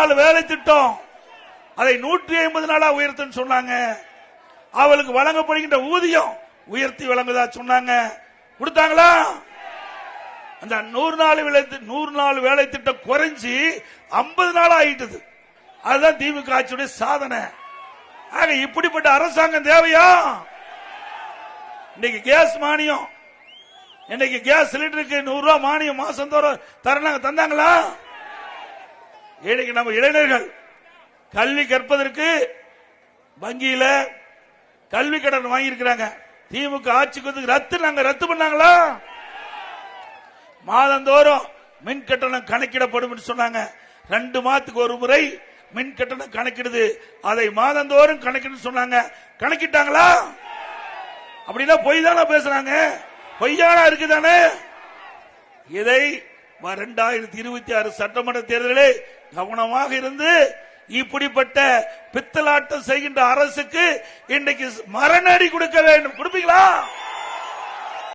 நாள் வேலை திட்டம் அதை 150 நாளா உயர்த்துன்னு சொன்னாங்க. அவளுக்கு வழங்கப்படுகின்ற ஊதியம் உயர்த்தி வழங்குதா சொன்னாங்க. கொடுத்தாங்களா? அந்த 100 நாள் வேலை திட்டம் குறைஞ்சி 50 நாள் ஆயிட்டது. அதுதான் திமுக ஆட்சியுடைய சாதனை. ஆக இப்படிப்பட்ட அரசாங்கம் தேவையா? இன்னைக்கு கேஸ் மானியம், இன்னைக்கு கேஸ் சிலிண்டருக்கு 100 ரூபாய் மானியம் மாசம் தோறும் தந்தாங்களா? இன்னைக்கு நம்ம இளைஞர்கள் கல்வி கற்பதற்கு வங்கியில கல்வி கடன் வாங்கி இருக்கிறாங்க. திமுக ஆட்சிக்கு நாங்க ரத்து பண்ணாங்களா? மாதந்தோறும் மின் கட்டணம் கணக்கிடப்படும் சொன்னாங்க. 2 மாதத்துக்கு ஒரு முறை மின் கட்டணம் கணக்கிடுது, அதை மாதந்தோறும் கணக்கிடு சொன்னாங்க. கணக்கிட்டாங்களா? அப்படின்னா பொய் தானே பேசுறாங்க, பொய்யானா இருக்குதானே. இதை 2026 சட்டமன்ற தேர்தலிலே கவனமாக இருந்து இப்படிப்பட்ட பித்தலாட்டம் செய்கின்ற அரசுக்கு இன்றைக்கு மரணடி கொடுக்க வேண்டும். கொடுப்பீங்களா?